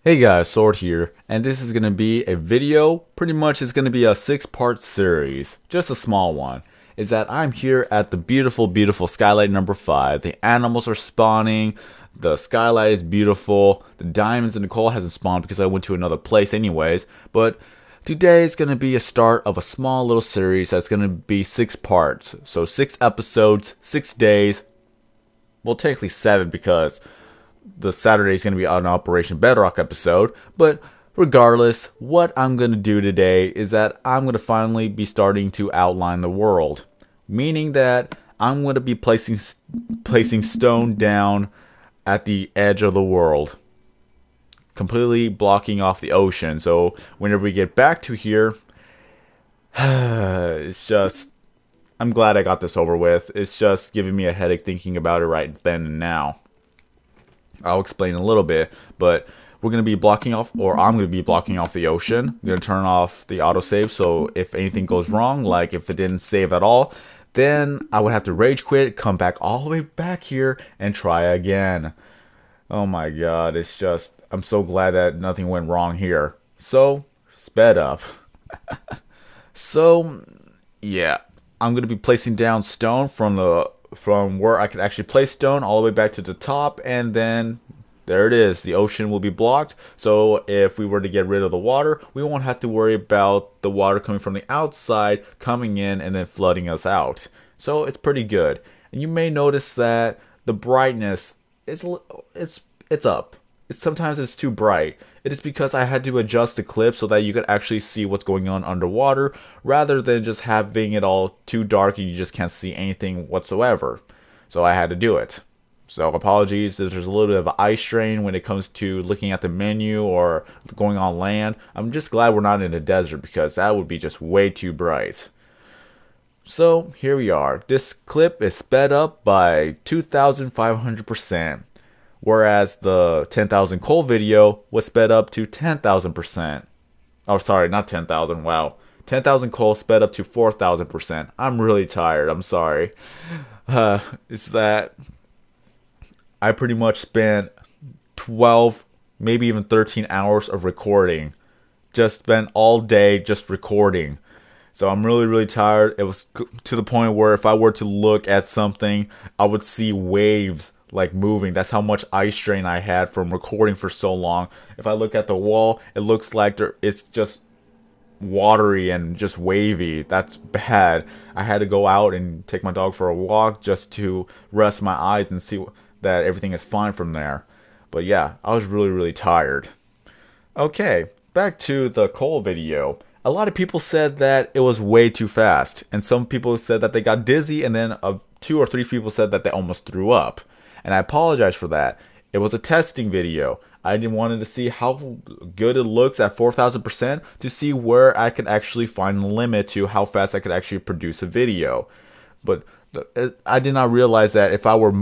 Hey guys, Sword here, and this is going to be a video. Pretty much it's going to be a 6-part series, just a small one. Is that I'm here at the beautiful, beautiful skylight number 5. The animals are spawning, the skylight is beautiful, the diamonds and the coal hasn't spawned because I went to another place anyways, but today is going to be a start of a small little series that's going to be 6 parts. So 6 episodes, 6 days, well technically 7 because the Saturday is going to be an Operation Bedrock episode, but regardless, what I'm going to do today is that I'm going to finally be starting to outline the world, meaning that I'm going to be placing stone down at the edge of the world, completely blocking off the ocean. So whenever we get back to here, it's just I'm glad I got this over with. It's just giving me a headache thinking about it right then and now. I'll explain a little bit, but we're going to be blocking off, or I'm going to be blocking off the ocean. I'm going to turn off the autosave, so if anything goes wrong, like if it didn't save at all, then I would have to rage quit, come back all the way back here, and try again. Oh my god, it's just, I'm so glad that nothing went wrong here. So, sped up. So, yeah, I'm going to be placing down stone from where I could actually place stone all the way back to the top, and then there it is. The ocean will be blocked. So if we were to get rid of the water, we won't have to worry about the water coming from the outside coming in and then flooding us out. So it's pretty good. And you may notice that the brightness is it's up. Sometimes it's too bright. It is because I had to adjust the clip so that you could actually see what's going on underwater rather than just having it all too dark and you just can't see anything whatsoever. So I had to do it. So apologies if there's a little bit of eye strain when it comes to looking at the menu or going on land. I'm just glad we're not in a desert because that would be just way too bright. So here we are. This clip is sped up by 2,500%. Whereas the 10,000 coal video was sped up to 10,000%. Oh, sorry, not 10,000. Wow. 10,000 coal sped up to 4,000%. I'm really tired. I'm sorry. It's that I pretty much spent 12, maybe even 13 hours of recording. Just spent all day just recording. So I'm really, really tired. It was to the point where if I were to look at something, I would see waves like moving. That's how much eye strain I had from recording for so long. If I look at the wall, it looks like it's just watery and just wavy. That's bad. I had to go out and take my dog for a walk just to rest my eyes and see that everything is fine from there. But yeah, I was really, really tired. Okay, back to the coal video. A lot of people said that it was way too fast, and some people said that they got dizzy, and then 2 or 3 people said that they almost threw up. And I apologize for that. It was a testing video. I didn't wanted to see how good it looks at 4,000% to see where I could actually find the limit to how fast I could actually produce a video. But I did not realize that if I was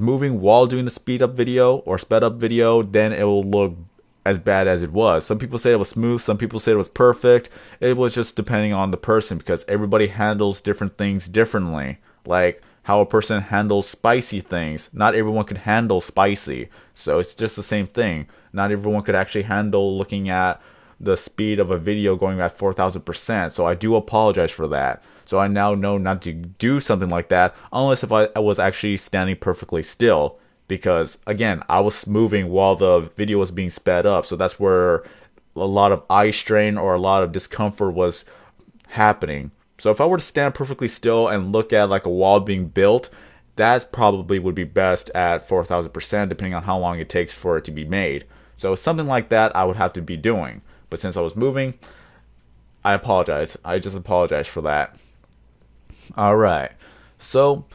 moving while doing the speed up video or sped up video, then it will look as bad as it was. Some people say it was smooth, some people say it was perfect. It was just depending on the person because everybody handles different things differently. Like how a person handles spicy things. Not everyone could handle spicy. So it's just the same thing. Not everyone could actually handle looking at the speed of a video going at 4,000%. So I do apologize for that. So I now know not to do something like that unless if I was actually standing perfectly still. Because again, I was moving while the video was being sped up. So that's where a lot of eye strain or a lot of discomfort was happening. So if I were to stand perfectly still and look at like a wall being built, that probably would be best at 4,000% depending on how long it takes for it to be made. So something like that I would have to be doing. But since I was moving, I apologize. I just apologize for that. Alright. So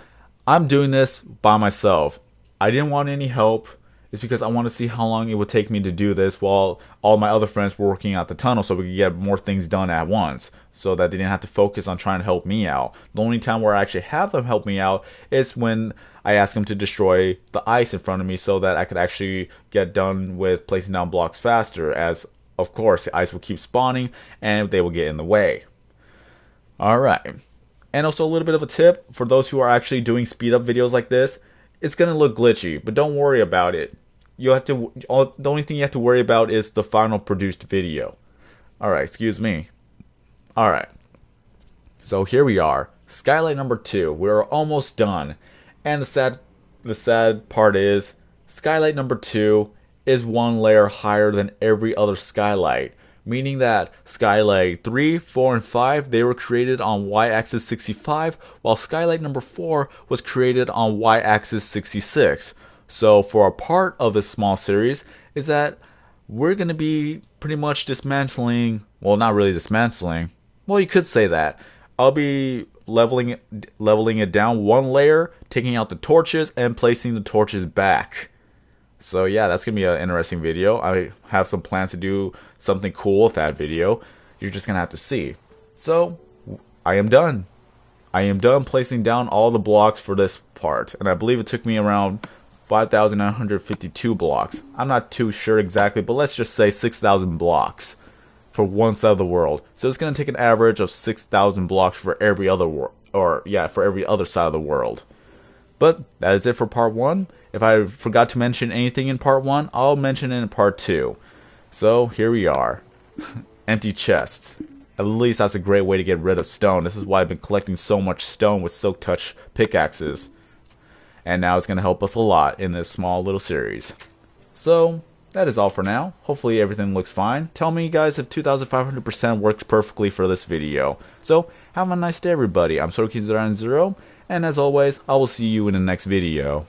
I'm doing this by myself. I didn't want any help. It's because I want to see how long it would take me to do this while all my other friends were working out the tunnel so we could get more things done at once so that they didn't have to focus on trying to help me out. The only time where I actually have them help me out is when I ask them to destroy the ice in front of me so that I could actually get done with placing down blocks faster, as of course the ice will keep spawning and they will get in the way. Alright. And also a little bit of a tip for those who are actually doing speed up videos like this. It's going to look glitchy, but don't worry about it. you have to. The only thing you have to worry about is the final produced video. All right, excuse me. All right. So here we are, skylight number 2. We're almost done, and the sad part is, skylight number 2 is one layer higher than every other skylight, meaning that skylight 3, 4, and 5 they were created on y-axis 65, while skylight number 4 was created on y-axis 66. So for a part of this small series is that we're going to be pretty much dismantling, well, not really dismantling. Well, you could say that. I'll be leveling it down one layer, taking out the torches and placing the torches back. So yeah, that's gonna be an interesting video. I have some plans to do something cool with that video. You're just gonna have to see. So I am done. I am done placing down all the blocks for this part, and I believe it took me around 5,952 blocks. I'm not too sure exactly, but let's just say 6,000 blocks for one side of the world. So it's going to take an average of 6,000 blocks for every other for every other side of the world. But that is it for part 1. If I forgot to mention anything in part 1, I'll mention it in part 2. So here we are. Empty chests. At least that's a great way to get rid of stone. This is why I've been collecting so much stone with Silk Touch pickaxes. And now it's going to help us a lot in this small little series. So that is all for now. Hopefully everything looks fine. Tell me guys if 2500% works perfectly for this video. So have a nice day everybody. I'm Sorky090, and as always, I will see you in the next video.